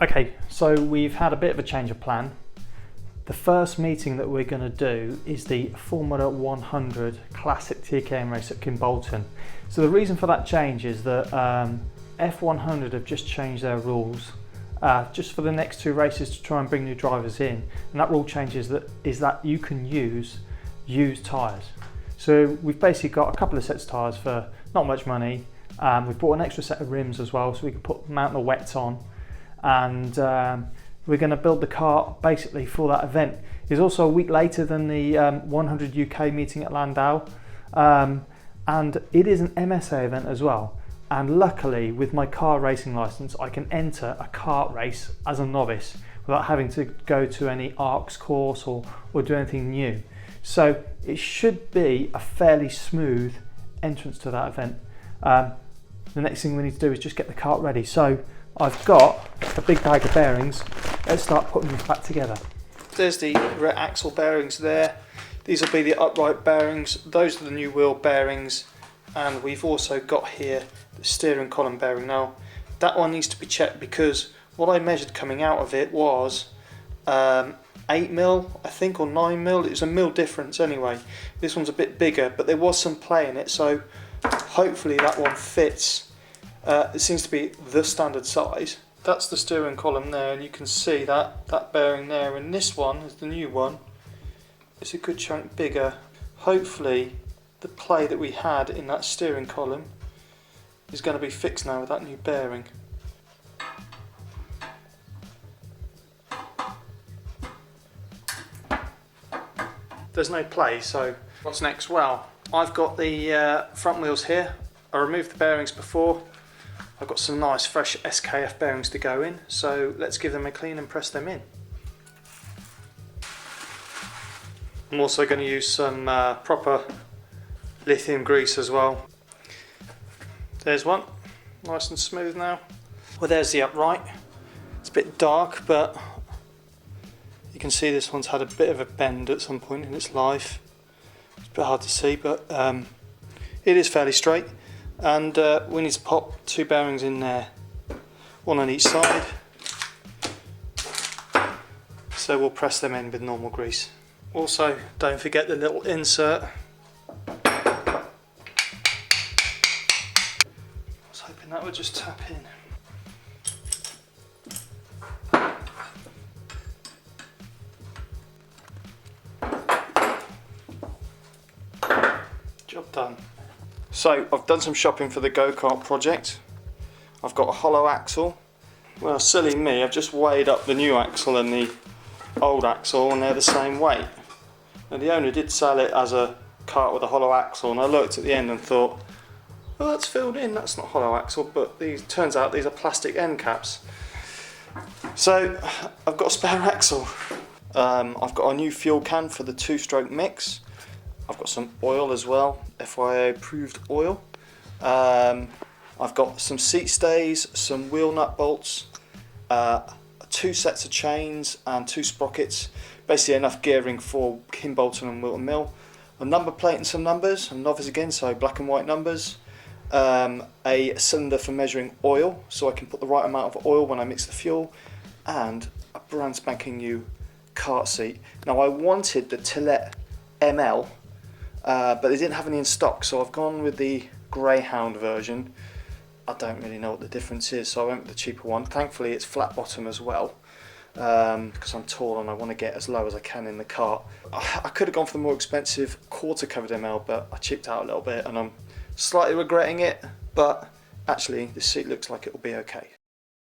Okay, so we've had a bit of a change of plan. The first meeting that we're going to do is the Formula 100 Classic TKM race at Kimbolton. So the reason for that change is that F100 have just changed their rules just for the next two races to try and bring new drivers in. And that rule change is that you can use used tyres. So we've basically got a couple of sets of tyres for not much money. We've bought an extra set of rims as well, so we can mount the wets on. And we're going to build the car basically for that event. It's also a week later than the 100 UK meeting at Landau, and it is an MSA event as well. And luckily, with my car racing license, I can enter a kart race as a novice without having to go to any ARCS course or do anything new. So it should be a fairly smooth entrance to that event. The next thing we need to do is just get the kart ready. So I've got a big bag of bearings. Let's start putting this back together. There's the rear axle bearings there. These will be the upright bearings. Those are the new wheel bearings. And we've also got here the steering column bearing. Now, that one needs to be checked because what I measured coming out of it was 8mm, I think, or 9mm. It was a mil difference anyway. This one's a bit bigger, but there was some play in it, so hopefully that one fits. It seems to be the standard size. That's the steering column there, and you can see that bearing there, and this one is the new one. It's a good chunk bigger. Hopefully the play that we had in that steering column is going to be fixed now with that new bearing. There's no play, so what's next? Well, I've got the front wheels here. I removed the bearings before. I've got some nice fresh SKF bearings to go in, so let's give them a clean and press them in. I'm also going to use some proper lithium grease as well. There's one, nice and smooth now. Well, there's the upright. It's a bit dark, but you can see this one's had a bit of a bend at some point in its life. It's a bit hard to see, but it is fairly straight. And we need to pop two bearings in there, one on each side. So we'll press them in with normal grease. Also, don't forget the little insert. I was hoping that would just tap in. Job done. So I've done some shopping for the go-kart project. I've got a hollow axle. Well, silly me, I've just weighed up the new axle and the old axle, and they're the same weight. Now, the owner did sell it as a kart with a hollow axle, and I looked at the end and thought, well, that's filled in, that's not hollow axle, but turns out these are plastic end caps. So I've got a spare axle. I've got a new fuel can for the two-stroke mix. I've got some oil as well, FIA approved oil. I've got some seat stays, some wheel nut bolts, two sets of chains and two sprockets. Basically enough gearing for Kimbolton and Wilton Mill. A number plate and some numbers, and novice again, so black and white numbers. A cylinder for measuring oil, so I can put the right amount of oil when I mix the fuel, and a brand spanking new kart seat. Now, I wanted the Tillet ML, but they didn't have any in stock, so I've gone with the Greyhound version. I don't really know what the difference is, so I went with the cheaper one. Thankfully it's flat bottom as well, because I'm tall and I want to get as low as I can in the kart. I could have gone for the more expensive quarter covered ML, but I chipped out a little bit and I'm slightly regretting it, but actually this seat looks like it will be okay.